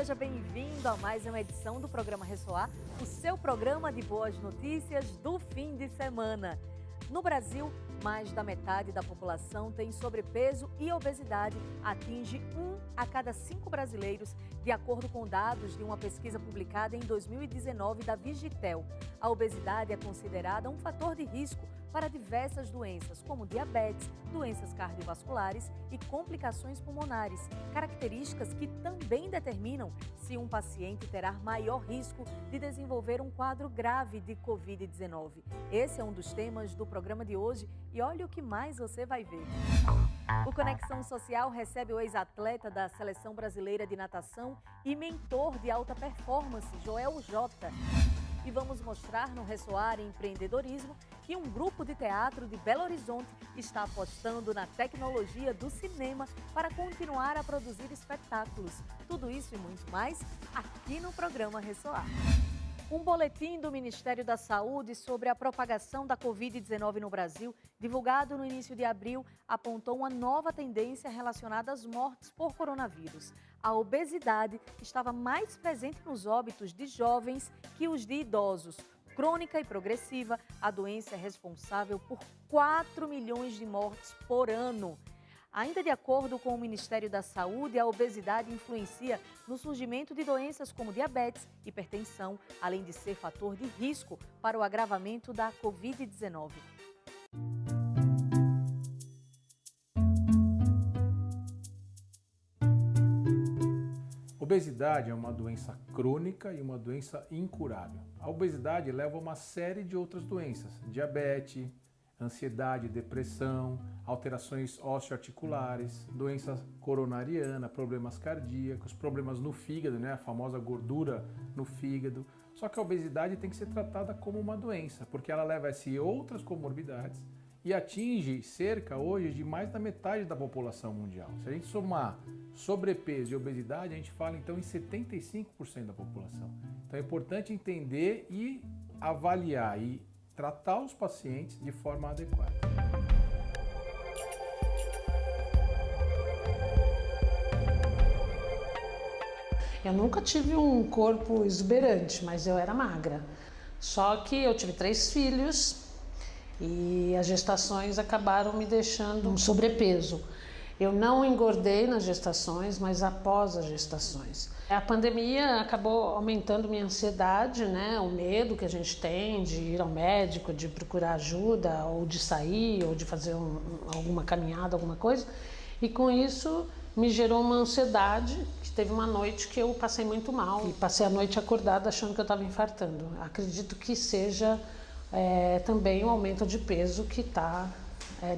seja bem-vindo a mais uma edição do programa Ressoar, o seu programa de boas notícias do fim de semana. No Brasil, mais da metade da população tem sobrepeso e obesidade atinge 1 a cada 5 brasileiros, de acordo com dados de uma pesquisa publicada em 2019 da Vigitel. A obesidade é considerada um fator de risco para diversas doenças, como diabetes, doenças cardiovasculares e complicações pulmonares, características que também determinam se um paciente terá maior risco de desenvolver um quadro grave de Covid-19. Esse é um dos temas do programa de hoje e olha o que mais você vai ver. O Conexão Social recebe o ex-atleta da Seleção Brasileira de Natação e mentor de alta performance, Joel Jota. E vamos mostrar no Ressoar Empreendedorismo que um grupo de teatro de Belo Horizonte está apostando na tecnologia do cinema para continuar a produzir espetáculos. Tudo isso e muito mais aqui no programa Ressoar. Um boletim do Ministério da Saúde sobre a propagação da Covid-19 no Brasil, divulgado no início de abril, apontou uma nova tendência relacionada às mortes por coronavírus. A obesidade estava mais presente nos óbitos de jovens que os de idosos. Crônica e progressiva, a doença é responsável por 4 milhões de mortes por ano. Ainda de acordo com o Ministério da Saúde, a obesidade influencia no surgimento de doenças como diabetes, hipertensão, além de ser fator de risco para o agravamento da Covid-19. Obesidade é uma doença crônica e uma doença incurável. A obesidade leva a uma série de outras doenças, diabetes, ansiedade, depressão, alterações osteoarticulares, doença coronariana, problemas cardíacos, problemas no fígado, a famosa gordura no fígado. Só que a obesidade tem que ser tratada como uma doença, porque ela leva a outras comorbidades e atinge cerca hoje de mais da metade da população mundial. Se a gente somar sobrepeso e obesidade, a gente fala então em 75% da população. Então é importante entender e avaliar e tratar os pacientes de forma adequada. Eu nunca tive um corpo exuberante, mas eu era magra. Só que eu tive 3 filhos e as gestações acabaram me deixando um sobrepeso. Eu não engordei nas gestações, mas após as gestações. A pandemia acabou aumentando minha ansiedade, o medo que a gente tem de ir ao médico, de procurar ajuda, ou de sair, ou de fazer alguma caminhada, alguma coisa. E com isso me gerou uma ansiedade, que teve uma noite que eu passei muito mal. E passei a noite acordada achando que eu estava infartando. Acredito que seja também um aumento de peso que está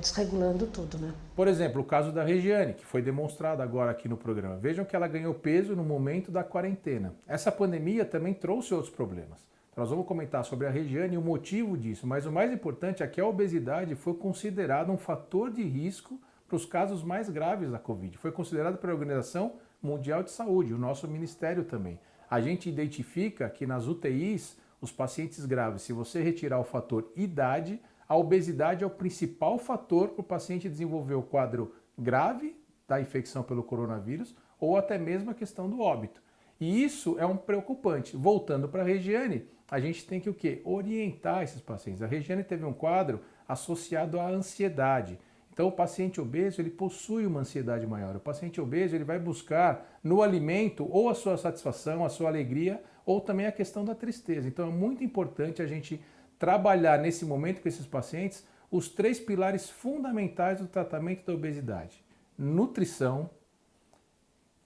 desregulando tudo, Por exemplo, o caso da Regiane, que foi demonstrado agora aqui no programa. Vejam que ela ganhou peso no momento da quarentena. Essa pandemia também trouxe outros problemas. Então, nós vamos comentar sobre a Regiane e o motivo disso, mas o mais importante é que a obesidade foi considerada um fator de risco para os casos mais graves da Covid. Foi considerado pela Organização Mundial de Saúde, o nosso ministério também. A gente identifica que nas UTIs, os pacientes graves, se você retirar o fator idade, a obesidade é o principal fator para o paciente desenvolver o quadro grave da infecção pelo coronavírus ou até mesmo a questão do óbito. E isso é um preocupante. Voltando para a Regiane, a gente tem que o quê? Orientar esses pacientes. A Regiane teve um quadro associado à ansiedade. Então o paciente obeso ele possui uma ansiedade maior. O paciente obeso ele vai buscar no alimento ou a sua satisfação, a sua alegria ou também a questão da tristeza. Então é muito importante a gente trabalhar nesse momento com esses pacientes os 3 pilares fundamentais do tratamento da obesidade. Nutrição,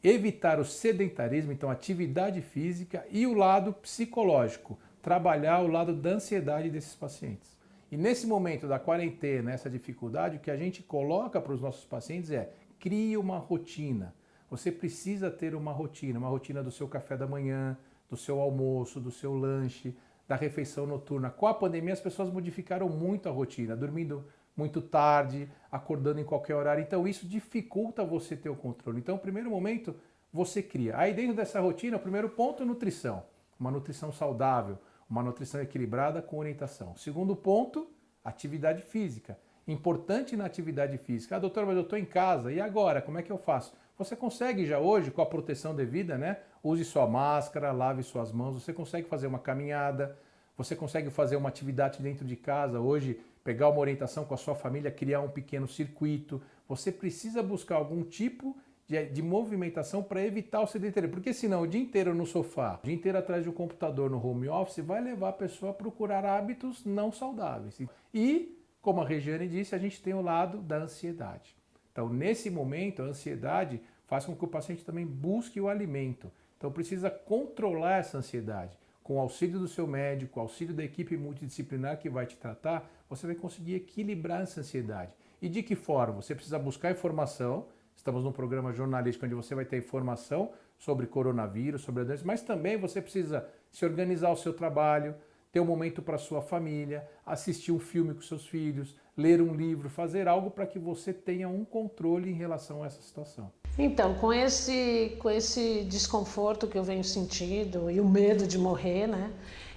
evitar o sedentarismo, então atividade física e o lado psicológico, trabalhar o lado da ansiedade desses pacientes. E nesse momento da quarentena, essa dificuldade, o que a gente coloca para os nossos pacientes é crie uma rotina. Você precisa ter uma rotina do seu café da manhã, do seu almoço, do seu lanche, da refeição noturna. Com a pandemia, as pessoas modificaram muito a rotina, dormindo muito tarde, acordando em qualquer horário. Então, isso dificulta você ter o controle. Então, no primeiro momento, você cria. Aí, dentro dessa rotina, o primeiro ponto é nutrição. Uma nutrição saudável, uma nutrição equilibrada com orientação. Segundo ponto, atividade física. Importante na atividade física. Doutor, mas eu estou em casa. E agora? Como é que eu faço? Você consegue já hoje, com a proteção devida, né? Use sua máscara, lave suas mãos, você consegue fazer uma caminhada, você consegue fazer uma atividade dentro de casa, hoje pegar uma orientação com a sua família, criar um pequeno circuito. Você precisa buscar algum tipo de movimentação para evitar o sedentarismo, porque senão o dia inteiro no sofá, o dia inteiro atrás de um computador no home office, vai levar a pessoa a procurar hábitos não saudáveis. E, como a Regiane disse, a gente tem o lado da ansiedade. Então, nesse momento, a ansiedade faz com que o paciente também busque o alimento. Então, precisa controlar essa ansiedade. Com o auxílio do seu médico, auxílio da equipe multidisciplinar que vai te tratar, você vai conseguir equilibrar essa ansiedade. E de que forma? Você precisa buscar informação. Estamos num programa jornalístico onde você vai ter informação sobre coronavírus, sobre a doença, mas também você precisa se organizar o seu trabalho, ter um momento para a sua família, assistir um filme com seus filhos, ler um livro, fazer algo para que você tenha um controle em relação a essa situação. Então, com esse desconforto que eu venho sentindo e o medo de morrer, né,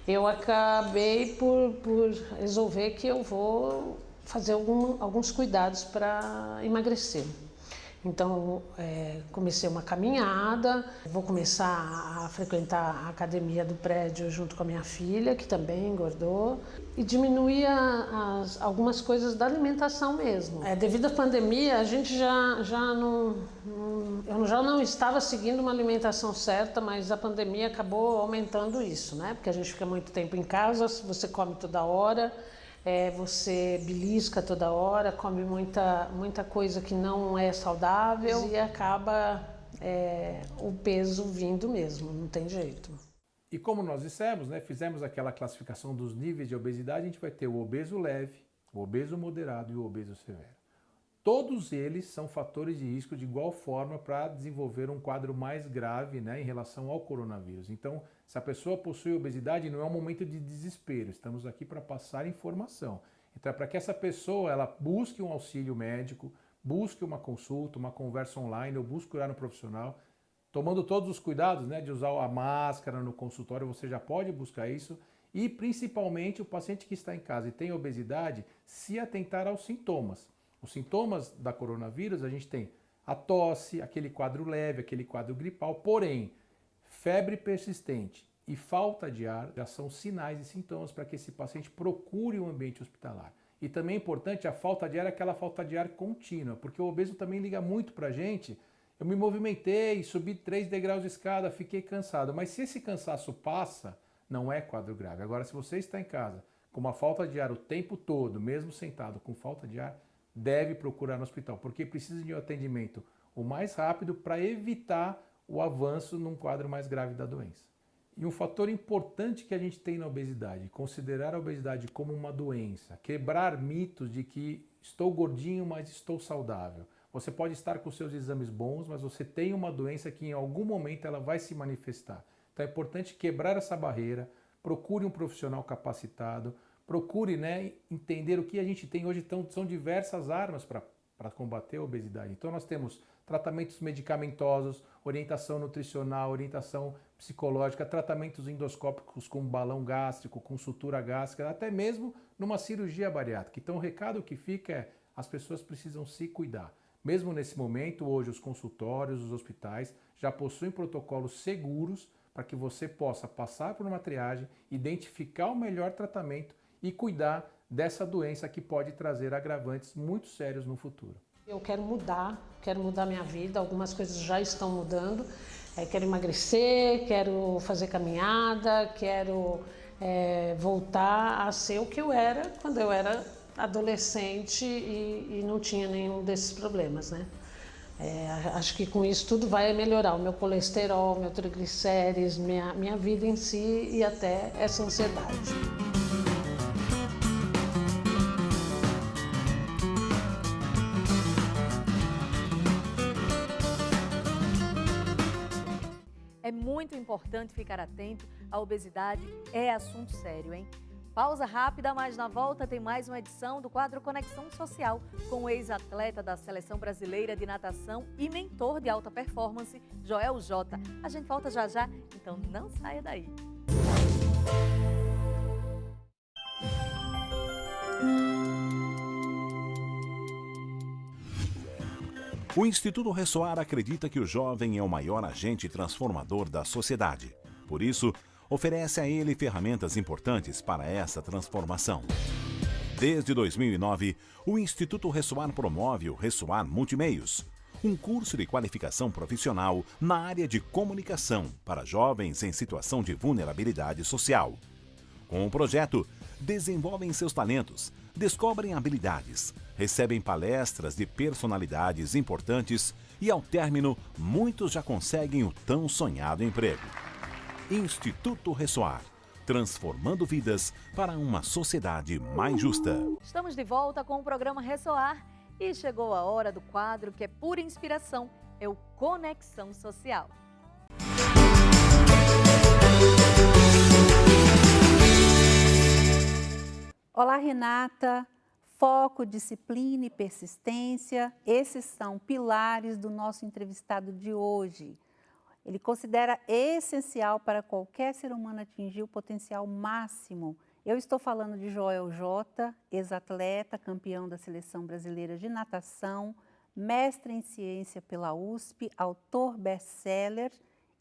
eu acabei por resolver que eu vou fazer alguns cuidados para emagrecer. Então, comecei uma caminhada, vou começar a frequentar a academia do prédio junto com a minha filha, que também engordou, e diminuir algumas coisas da alimentação mesmo. Devido à pandemia, a gente eu já não estava seguindo uma alimentação certa, mas a pandemia acabou aumentando isso, né? Porque a gente fica muito tempo em casa, você come toda hora, você belisca toda hora, come muita coisa que não é saudável e acaba o peso vindo mesmo, não tem jeito. E como nós dissemos, né, fizemos aquela classificação dos níveis de obesidade, a gente vai ter o obeso leve, o obeso moderado e o obeso severo. Todos eles são fatores de risco de igual forma para desenvolver um quadro mais grave, né, em relação ao coronavírus. Então, se a pessoa possui obesidade, não é um momento de desespero, estamos aqui para passar informação. Então, é para que essa pessoa ela busque um auxílio médico, busque uma consulta, uma conversa online, ou busque curar no profissional, tomando todos os cuidados, né, de usar a máscara no consultório, você já pode buscar isso. E, principalmente, o paciente que está em casa e tem obesidade, se atentar aos sintomas. Os sintomas da coronavírus, a gente tem a tosse, aquele quadro leve, aquele quadro gripal, porém, febre persistente e falta de ar já são sinais e sintomas para que esse paciente procure um ambiente hospitalar. E também é importante a falta de ar, aquela falta de ar contínua, porque o obeso também liga muito para a gente. Eu me movimentei, subi 3 degraus de escada, fiquei cansado, mas se esse cansaço passa, não é quadro grave. Agora, se você está em casa com uma falta de ar o tempo todo, mesmo sentado com falta de ar, deve procurar no hospital, porque precisa de um atendimento o mais rápido para evitar o avanço num quadro mais grave da doença. E um fator importante que a gente tem na obesidade, considerar a obesidade como uma doença, quebrar mitos de que estou gordinho, mas estou saudável. Você pode estar com seus exames bons, mas você tem uma doença que em algum momento ela vai se manifestar. Então é importante quebrar essa barreira, procure um profissional capacitado, procure, né, entender o que a gente tem hoje. Então, são diversas armas para combater a obesidade. Então nós temos tratamentos medicamentosos, orientação nutricional, orientação psicológica, tratamentos endoscópicos com balão gástrico, com sutura gástrica, até mesmo numa cirurgia bariátrica. Então o recado que fica é: as pessoas precisam se cuidar. Mesmo nesse momento, hoje os consultórios, os hospitais já possuem protocolos seguros para que você possa passar por uma triagem, identificar o melhor tratamento e cuidar dessa doença que pode trazer agravantes muito sérios no futuro. Eu quero mudar minha vida, algumas coisas já estão mudando. Quero emagrecer, quero fazer caminhada, quero voltar a ser o que eu era quando eu era adolescente e não tinha nenhum desses problemas, né? Acho que com isso tudo vai melhorar o meu colesterol, meu triglicérides, minha vida em si e até essa ansiedade. É muito importante ficar atento, a obesidade é assunto sério, hein? Pausa rápida, mas na volta tem mais uma edição do quadro Conexão Social com o ex-atleta da Seleção Brasileira de Natação e mentor de alta performance, Joel J. A gente volta já já, então não saia daí. O Instituto Ressoar acredita que o jovem é o maior agente transformador da sociedade. Por isso, oferece a ele ferramentas importantes para essa transformação. Desde 2009, o Instituto Ressoar promove o Ressoar Multimeios, um curso de qualificação profissional na área de comunicação para jovens em situação de vulnerabilidade social. Com o projeto, desenvolvem seus talentos, descobrem habilidades, recebem palestras de personalidades importantes e, ao término, muitos já conseguem o tão sonhado emprego. Instituto Ressoar, transformando vidas para uma sociedade mais justa. Estamos de volta com o programa Ressoar e chegou a hora do quadro que é pura inspiração, é o Conexão Social. Olá, Renata. Foco, disciplina e persistência, esses são pilares do nosso entrevistado de hoje. Ele considera essencial para qualquer ser humano atingir o potencial máximo. Eu estou falando de Joel J., ex-atleta, campeão da Seleção Brasileira de Natação, mestre em ciência pela USP, autor best-seller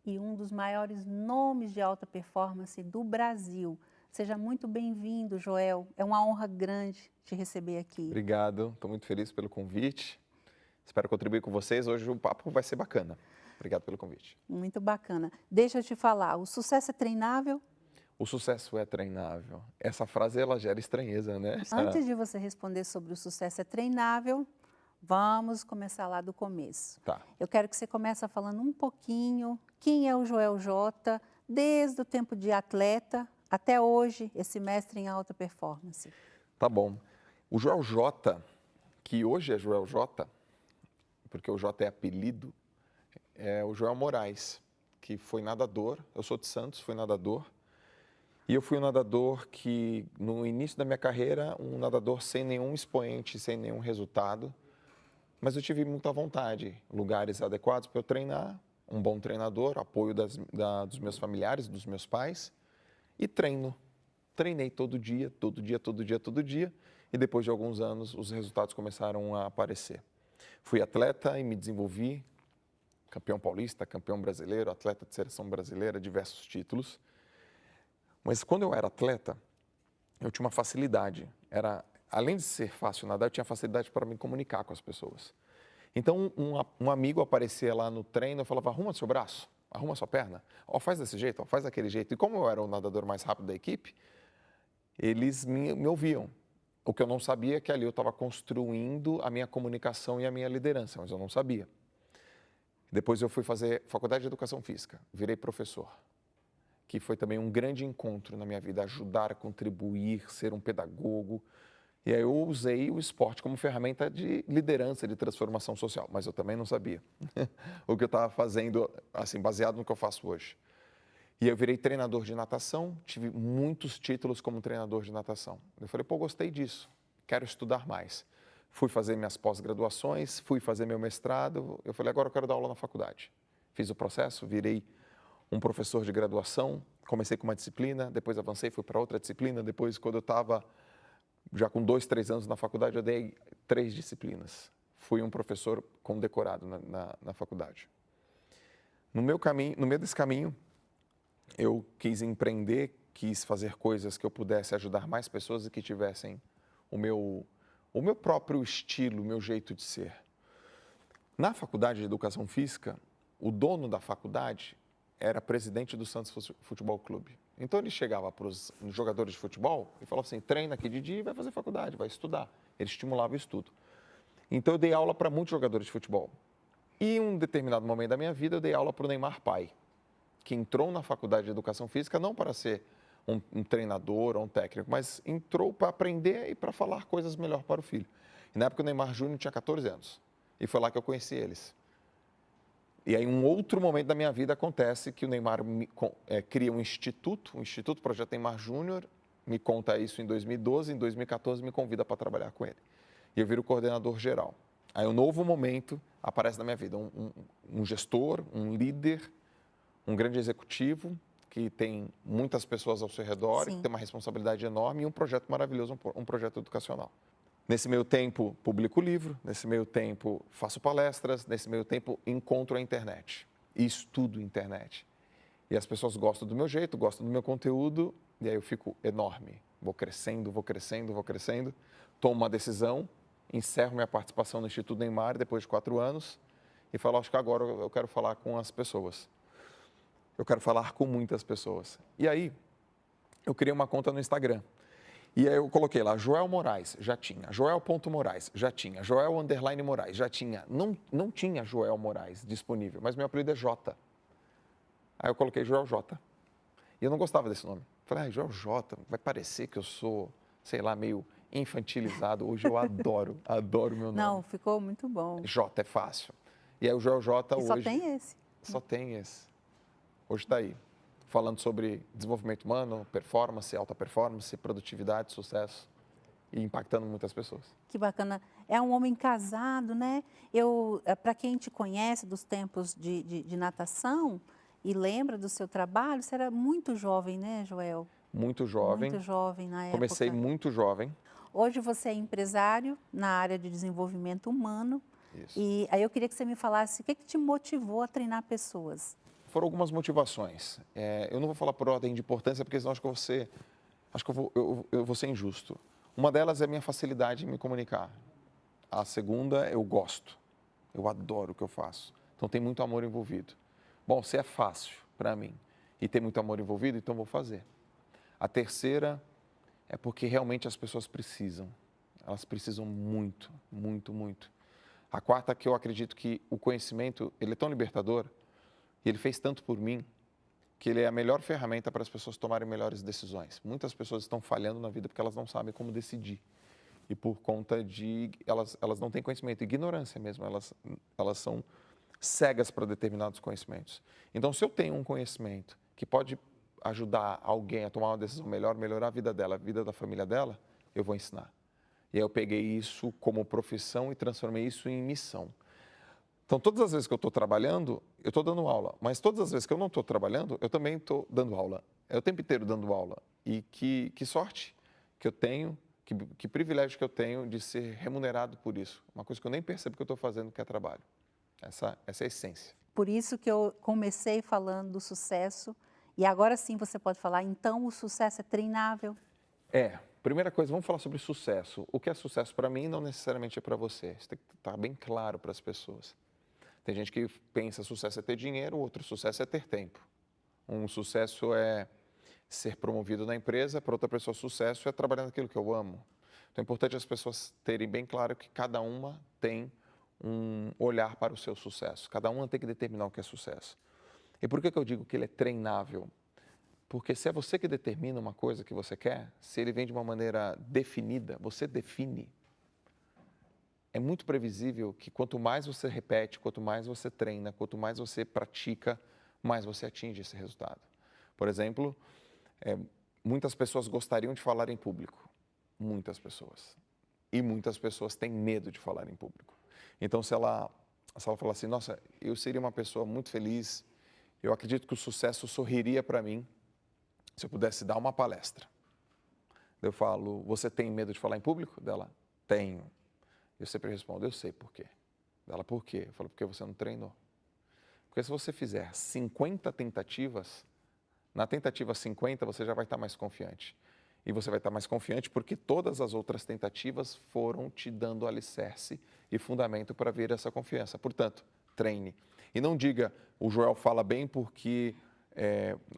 e um dos maiores nomes de alta performance do Brasil. Seja muito bem-vindo, Joel. É uma honra grande te receber aqui. Obrigado, estou muito feliz pelo convite. Espero contribuir com vocês. Hoje o papo vai ser bacana. Obrigado pelo convite. Muito bacana. Deixa eu te falar, o sucesso é treinável? O sucesso é treinável. Essa frase ela gera estranheza, né? Antes de você responder sobre o sucesso é treinável, vamos começar lá do começo. Tá. Eu quero que você comece falando um pouquinho quem é o Joel J., desde o tempo de atleta até hoje, esse mestre em alta performance. Tá bom. O Joel J., que hoje é Joel J., porque o J é apelido, é o Joel Moraes, que foi nadador. Eu sou de Santos, fui nadador. E eu fui um nadador que, no início da minha carreira, um nadador sem nenhum expoente, sem nenhum resultado. Mas eu tive muita vontade, lugares adequados para eu treinar, um bom treinador, apoio dos meus familiares, dos meus pais. E treinei todo dia. E depois de alguns anos, os resultados começaram a aparecer. Fui atleta e me desenvolvi, campeão paulista, campeão brasileiro, atleta de seleção brasileira, diversos títulos. Mas quando eu era atleta, eu tinha uma facilidade. Além de ser fácil nadar, eu tinha facilidade para me comunicar com as pessoas. Então, um amigo aparecia lá no treino, eu falava, arruma seu braço. Arruma sua perna, faz desse jeito, faz daquele jeito. E como eu era o nadador mais rápido da equipe, eles me ouviam. O que eu não sabia é que ali eu estava construindo a minha comunicação e a minha liderança, mas eu não sabia. Depois eu fui fazer faculdade de educação física, virei professor, que foi também um grande encontro na minha vida, ajudar a contribuir, ser um pedagogo. E aí eu usei o esporte como ferramenta de liderança, de transformação social, mas eu também não sabia o que eu estava fazendo, assim, baseado no que eu faço hoje. E eu virei treinador de natação, tive muitos títulos como treinador de natação. Eu falei, gostei disso, quero estudar mais. Fui fazer minhas pós-graduações, fui fazer meu mestrado, eu falei, agora eu quero dar aula na faculdade. Fiz o processo, virei um professor de graduação, comecei com uma disciplina, depois avancei, fui para outra disciplina, depois quando eu estava já com 2, 3 anos na faculdade, eu dei 3 disciplinas. Fui um professor condecorado na faculdade. No meio desse caminho, eu quis empreender, quis fazer coisas que eu pudesse ajudar mais pessoas e que tivessem o meu próprio estilo, o meu jeito de ser. Na faculdade de Educação Física, o dono da faculdade era presidente do Santos Futebol Clube. Então ele chegava para os jogadores de futebol e falava assim, treina aqui de dia e vai fazer faculdade, vai estudar. Ele estimulava o estudo. Então eu dei aula para muitos jogadores de futebol. E em um determinado momento da minha vida eu dei aula para o Neymar pai, que entrou na faculdade de Educação Física não para ser um treinador ou um técnico, mas entrou para aprender e para falar coisas melhor para o filho. E na época o Neymar Júnior tinha 14 anos. E foi lá que eu conheci eles. E aí, um outro momento da minha vida acontece que o Neymar cria um Instituto Projeto Neymar Júnior, me conta isso em 2012, em 2014 me convida para trabalhar com ele. E eu viro coordenador geral. Aí um novo momento aparece na minha vida, um gestor, um líder, um grande executivo, que tem muitas pessoas ao seu redor, que tem uma responsabilidade enorme e um projeto maravilhoso, um projeto educacional. Nesse meio tempo, publico livro, nesse meio tempo, faço palestras, nesse meio tempo, encontro a internet e estudo a internet. E as pessoas gostam do meu jeito, gostam do meu conteúdo, e aí eu fico enorme. Vou crescendo, vou crescendo, vou crescendo, tomo uma decisão, encerro minha participação no Instituto Neymar depois de 4 anos e falo, acho que agora eu quero falar com as pessoas. Eu quero falar com muitas pessoas. E aí, eu criei uma conta no Instagram. E aí eu coloquei lá, Joel Moraes, já tinha. Joel.Moraes, já tinha. Joel_Moraes, já tinha. Não tinha Joel Moraes disponível, mas meu apelido é Jota. Aí eu coloquei Joel Jota. E eu não gostava desse nome. Falei, Joel Jota, vai parecer que eu sou, sei lá, meio infantilizado. Hoje eu adoro meu nome. Não, ficou muito bom. Jota é fácil. E aí o Joel Jota hoje... Só tem esse. Só tem esse. Hoje está aí. Falando sobre desenvolvimento humano, performance, alta performance, produtividade, sucesso e impactando muitas pessoas. Que bacana. É um homem casado, né? Para quem te conhece dos tempos de natação e lembra do seu trabalho, você era muito jovem, né, Joel? Muito jovem. Muito jovem na época. Comecei muito jovem. Hoje você é empresário na área de desenvolvimento humano. Isso. E aí eu queria que você me falasse o que te motivou a treinar pessoas. Foram algumas motivações. Eu não vou falar por ordem de importância, porque senão acho que eu vou ser injusto. Uma delas é a minha facilidade em me comunicar. A segunda, eu gosto. Eu adoro o que eu faço. Então tem muito amor envolvido. Bom, se é fácil para mim e tem muito amor envolvido, então vou fazer. A terceira é porque realmente as pessoas precisam. Elas precisam muito, muito, muito. A quarta é que eu acredito que o conhecimento, ele é tão libertador, e ele fez tanto por mim, que ele é a melhor ferramenta para as pessoas tomarem melhores decisões. Muitas pessoas estão falhando na vida porque elas não sabem como decidir. E por conta de... Elas não têm conhecimento, ignorância mesmo. Elas são cegas para determinados conhecimentos. Então, se eu tenho um conhecimento que pode ajudar alguém a tomar uma decisão melhor, melhorar a vida dela, a vida da família dela, eu vou ensinar. E aí eu peguei isso como profissão e transformei isso em missão. Então, todas as vezes que eu estou trabalhando, eu estou dando aula. Mas todas as vezes que eu não estou trabalhando, eu também estou dando aula. É o tempo inteiro dando aula. E que sorte que eu tenho, que privilégio que eu tenho de ser remunerado por isso. Uma coisa que eu nem percebo que eu estou fazendo, que é trabalho. Essa é a essência. Por isso que eu comecei falando do sucesso. E agora sim você pode falar, então o sucesso é treinável? Primeira coisa, vamos falar sobre sucesso. O que é sucesso para mim não necessariamente é para você. Isso tem que estar bem claro para as pessoas. Tem gente que pensa sucesso é ter dinheiro, outro sucesso é ter tempo. Um sucesso é ser promovido na empresa, para outra pessoa sucesso é trabalhar naquilo que eu amo. Então é importante as pessoas terem bem claro que cada uma tem um olhar para o seu sucesso. Cada uma tem que determinar o que é sucesso. E por que eu digo que ele é treinável? Porque se é você que determina uma coisa que você quer, se ele vem de uma maneira definida, você define. É muito previsível que quanto mais você repete, quanto mais você treina, quanto mais você pratica, mais você atinge esse resultado. Por exemplo, muitas pessoas gostariam de falar em público. Muitas pessoas. E muitas pessoas têm medo de falar em público. Então, se ela falar assim, nossa, eu seria uma pessoa muito feliz, eu acredito que o sucesso sorriria para mim se eu pudesse dar uma palestra. Eu falo, você tem medo de falar em público? Dela, tenho. Eu sempre respondo, eu sei por quê. Dela, por quê? Eu falo, porque você não treinou. Porque se você fizer 50 tentativas, na tentativa 50 você já vai estar mais confiante. E você vai estar mais confiante porque todas as outras tentativas foram te dando alicerce e fundamento para vir essa confiança. Portanto, treine. E não diga, o Joel fala bem porque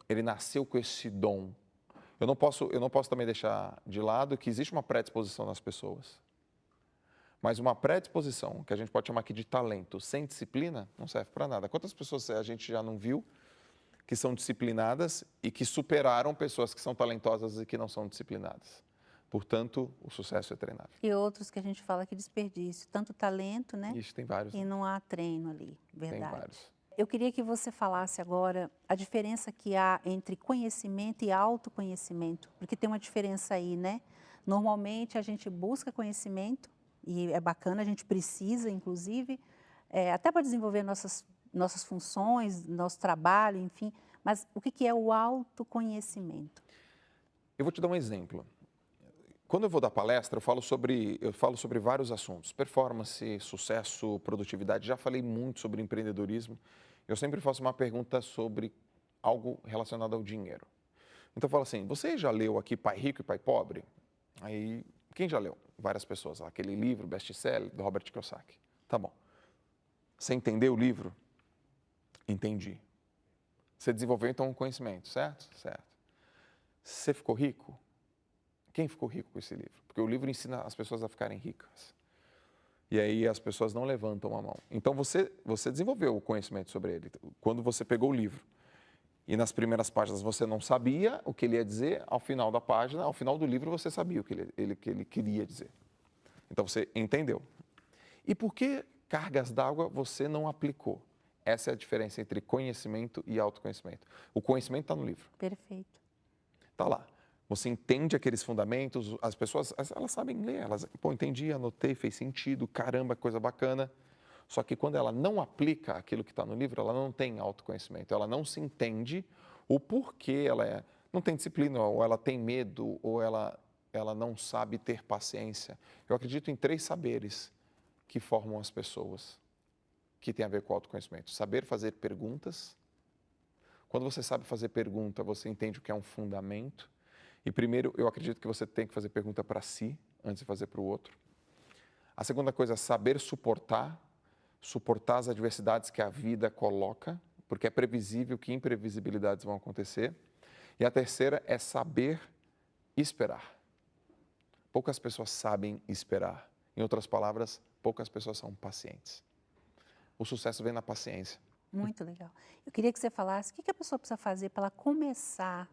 ele nasceu com esse dom. Eu não posso também deixar de lado que existe uma predisposição nas pessoas. Mas uma predisposição, que a gente pode chamar aqui de talento, sem disciplina, não serve para nada. Quantas pessoas a gente já não viu que são disciplinadas e que superaram pessoas que são talentosas e que não são disciplinadas? Portanto, o sucesso é treinável. E outros que a gente fala que desperdício, tanto talento, né? Isso, tem vários. E não há treino ali, verdade. Tem vários. Eu queria que você falasse agora a diferença que há entre conhecimento e autoconhecimento, porque tem uma diferença aí, né? Normalmente a gente busca conhecimento, e é bacana, a gente precisa, inclusive, até para desenvolver nossas funções, nosso trabalho, enfim. Mas o que é o autoconhecimento? Eu vou te dar um exemplo. quando eu vou dar palestra, eu falo sobre vários assuntos. Performance, sucesso, produtividade. Já falei muito sobre empreendedorismo. Eu sempre faço uma pergunta sobre algo relacionado ao dinheiro. Então eu falo assim, você já leu aqui Pai Rico e Pai Pobre? Aí, quem já leu? Várias pessoas. Aquele livro, best-seller, do Robert Kiyosaki. Tá bom. Você entendeu o livro? Entendi. Você desenvolveu então um conhecimento, certo? Certo. Você ficou rico? Quem ficou rico com esse livro? Porque o livro ensina as pessoas a ficarem ricas. E aí as pessoas não levantam a mão. Então você desenvolveu o conhecimento sobre ele. Quando você pegou o livro e nas primeiras páginas você não sabia o que ele ia dizer, ao final da página, ao final do livro você sabia o que ele queria dizer. Então você entendeu. E por que cargas d'água você não aplicou? Essa é a diferença entre conhecimento e autoconhecimento. O conhecimento está no livro. Perfeito. Está lá. Você entende aqueles fundamentos, as pessoas, elas sabem ler, elas, pô, entendi, anotei, fez sentido, caramba, coisa bacana. Só que quando ela não aplica aquilo que está no livro, ela não tem autoconhecimento, ela não se entende o porquê ela não tem disciplina, ou ela tem medo, ou ela não sabe ter paciência. Eu acredito em 3 saberes que formam as pessoas, que tem a ver com o autoconhecimento. Saber fazer perguntas. Quando você sabe fazer pergunta, você entende o que é um fundamento. E primeiro, eu acredito que você tem que fazer pergunta para si, antes de fazer para o outro. A segunda coisa é saber suportar as adversidades que a vida coloca, porque é previsível que imprevisibilidades vão acontecer. E a terceira é saber esperar. Poucas pessoas sabem esperar. Em outras palavras, poucas pessoas são pacientes. O sucesso vem na paciência. Muito legal. Eu queria que você falasse o que a pessoa precisa fazer para ela começar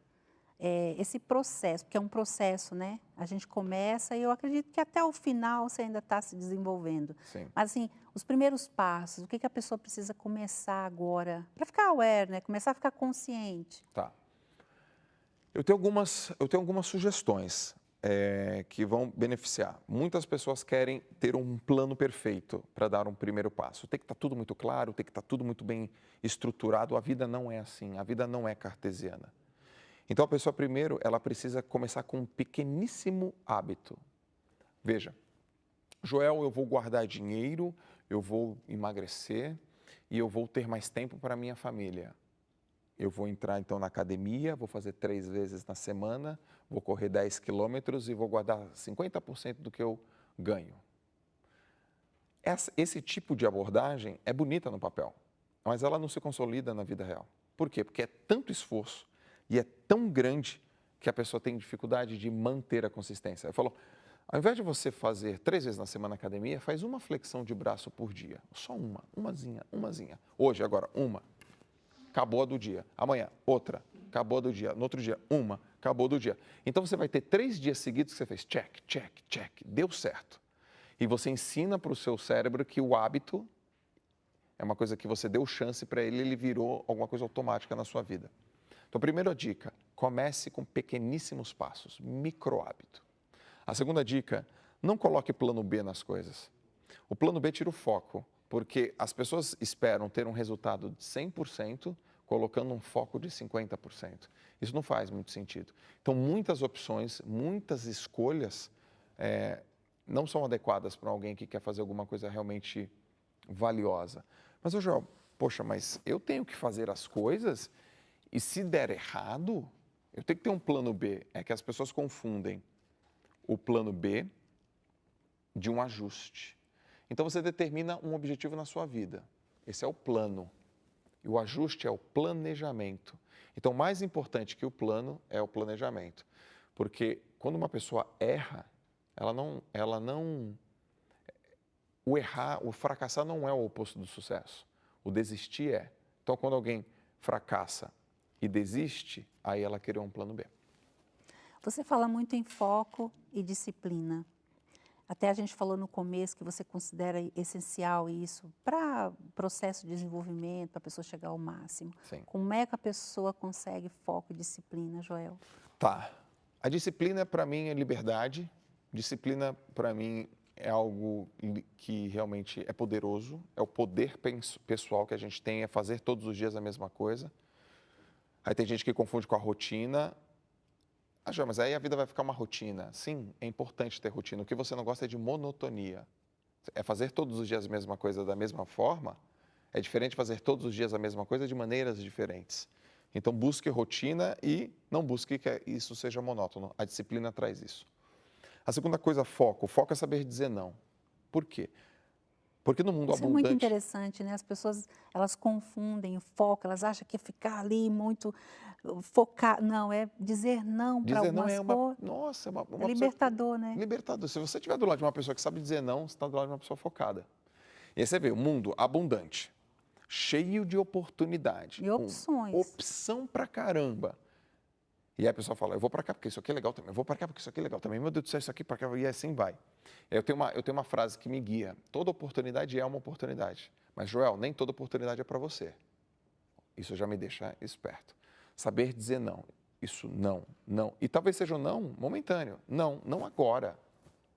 esse processo, porque é um processo, né? A gente começa e eu acredito que até o final você ainda está se desenvolvendo. Sim. Mas, assim, os primeiros passos, o que a pessoa precisa começar agora para ficar aware, né? Começar a ficar consciente. Tá. Eu tenho algumas sugestões que vão beneficiar. Muitas pessoas querem ter um plano perfeito para dar um primeiro passo. Tem que estar tudo muito claro, tem que estar tudo muito bem estruturado. A vida não é assim, a vida não é cartesiana. Então, a pessoa, primeiro, ela precisa começar com um pequeníssimo hábito. Veja, Joel, eu vou guardar dinheiro, eu vou emagrecer e eu vou ter mais tempo para a minha família. Eu vou entrar, então, na academia, vou fazer 3 vezes na semana, vou correr 10 quilômetros e vou guardar 50% do que eu ganho. Esse tipo de abordagem é bonita no papel, mas ela não se consolida na vida real. Por quê? Porque é tanto esforço e é tão grande que a pessoa tem dificuldade de manter a consistência. Eu falo, ao invés de você fazer 3 vezes na semana academia, faz uma flexão de braço por dia. Só umazinha. Hoje, agora, uma. Acabou a do dia. Amanhã, outra. Acabou a do dia. No outro dia, uma. Acabou do dia. Então, você vai ter 3 dias seguidos que você fez check, check, check. Deu certo. E você ensina para o seu cérebro que o hábito é uma coisa que você deu chance para ele virou alguma coisa automática na sua vida. Então, primeira dica, comece com pequeníssimos passos, micro hábito. A segunda dica, não coloque plano B nas coisas. O plano B tira o foco, porque as pessoas esperam ter um resultado de 100%, colocando um foco de 50%. Isso não faz muito sentido. Então, muitas opções, muitas escolhas não são adequadas para alguém que quer fazer alguma coisa realmente valiosa. Mas, Joel, poxa, mas eu tenho que fazer as coisas e se der errado, eu tenho que ter um plano B. É que as pessoas confundem o plano B de um ajuste. Então, você determina um objetivo na sua vida. Esse é o plano. E o ajuste é o planejamento. Então, mais importante que o plano é o planejamento. Porque quando uma pessoa erra, o fracassar não é o oposto do sucesso. O desistir é. Então, quando alguém fracassa e desiste, aí ela criou um plano B. Você fala muito em foco e disciplina. Até a gente falou no começo que você considera essencial isso para o processo de desenvolvimento, para a pessoa chegar ao máximo. Sim. Como é que a pessoa consegue foco e disciplina, Joel? Tá. A disciplina, para mim, é liberdade. Disciplina, para mim, é algo que realmente é poderoso. É o poder pessoal que a gente tem, é fazer todos os dias a mesma coisa. Aí tem gente que confunde com a rotina. Ah, João, mas aí a vida vai ficar uma rotina. Sim, é importante ter rotina. O que você não gosta é de monotonia. É fazer todos os dias a mesma coisa da mesma forma. É diferente de fazer todos os dias a mesma coisa de maneiras diferentes. Então, busque rotina e não busque que isso seja monótono. A disciplina traz isso. A segunda coisa, foco. O foco é saber dizer não. Por quê? Porque no mundo Isso é abundante... muito interessante, né? As pessoas, elas confundem o foco, elas acham que é ficar ali muito focar. Não, é dizer não para Dizer não algumas é uma... coisas. Nossa, é uma É pessoa... libertador, né? Libertador. Se você estiver do lado de uma pessoa que sabe dizer não, você está do lado de uma pessoa focada. E aí você vê, o mundo abundante, cheio de oportunidade. E opções. Opção pra caramba. E aí a pessoa fala, eu vou pra cá porque isso aqui é legal também, eu vou pra cá porque isso aqui é legal também, meu Deus do céu, isso aqui pra cá, e assim vai. Eu tenho uma frase que me guia, toda oportunidade é uma oportunidade, mas Joel, nem toda oportunidade é para você. Isso já me deixa esperto. Saber dizer não, isso não, não. E talvez seja um não momentâneo, não agora,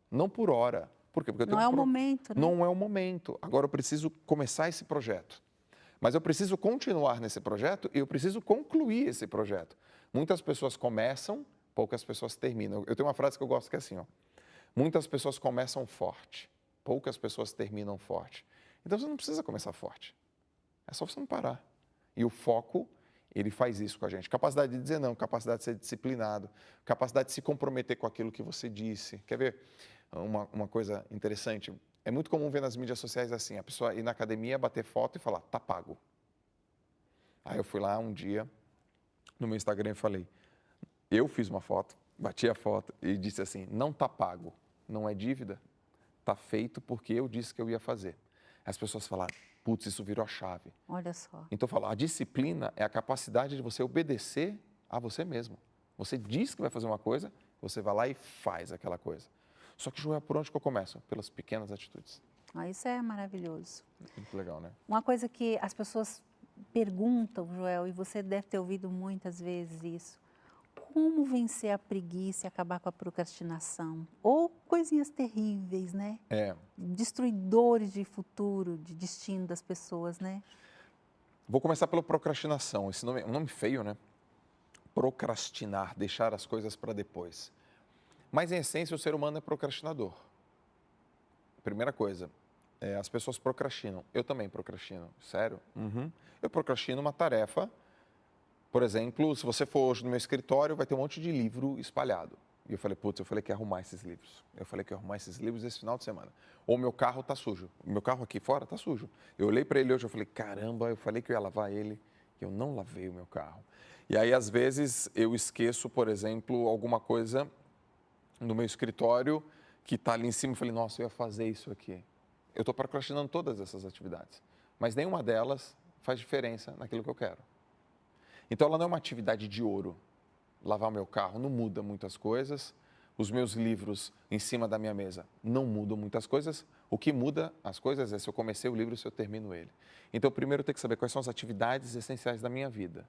não por hora. Por quê? Porque eu tenho Não é o momento, né? Não é o momento. Agora eu preciso começar esse projeto. Mas eu preciso continuar nesse projeto e eu preciso concluir esse projeto. Muitas pessoas começam, poucas pessoas terminam. Eu tenho uma frase que eu gosto que é assim, ó. Muitas pessoas começam forte, poucas pessoas terminam forte. Então você não precisa começar forte. É só você não parar. E o foco, ele faz isso com a gente. Capacidade de dizer não, capacidade de ser disciplinado, capacidade de se comprometer com aquilo que você disse. Quer ver uma coisa interessante? É muito comum ver nas mídias sociais assim, a pessoa ir na academia, bater foto e falar, tá pago. Aí eu fui lá um dia no meu Instagram e falei, eu fiz uma foto, bati a foto e disse assim, não tá pago, não é dívida, tá feito porque eu disse que eu ia fazer. As pessoas falaram, putz, isso virou a chave. Olha só. Então eu falo, a disciplina é a capacidade de você obedecer a você mesmo. Você diz que vai fazer uma coisa, você vai lá e faz aquela coisa. Só que, Joel, por onde que eu começo? Pelas pequenas atitudes. Ah, isso é maravilhoso. Muito legal, né? Uma coisa que as pessoas perguntam, Joel, e você deve ter ouvido muitas vezes isso, como vencer a preguiça e acabar com a procrastinação? Ou coisinhas terríveis, né? Destruidores de futuro, de destino das pessoas, né? Vou começar pela procrastinação. Esse nome é um nome feio, né? Procrastinar, deixar as coisas para depois. Mas, em essência, o ser humano é procrastinador. Primeira coisa, as pessoas procrastinam. Eu também procrastino. Sério? Eu procrastino uma tarefa. Por exemplo, se você for hoje no meu escritório, vai ter um monte de livro espalhado. E eu falei, putz, eu falei que ia arrumar esses livros. Eu falei que ia arrumar esses livros esse final de semana. Ou meu carro tá sujo. O meu carro aqui fora tá sujo. Eu olhei para ele hoje e falei, caramba, eu falei que eu ia lavar ele e eu não lavei o meu carro. E aí, às vezes, eu esqueço, por exemplo, alguma coisa no meu escritório que está ali em cima. Eu falei, nossa, eu ia fazer isso aqui. Eu estou procrastinando todas essas atividades. Mas nenhuma delas faz diferença naquilo que eu quero. Então, ela não é uma atividade de ouro. Lavar o meu carro não muda muitas coisas. Os meus livros em cima da minha mesa não mudam muitas coisas. O que muda as coisas é se eu comecei o livro e se eu termino ele. Então, primeiro eu tenho que saber quais são as atividades essenciais da minha vida.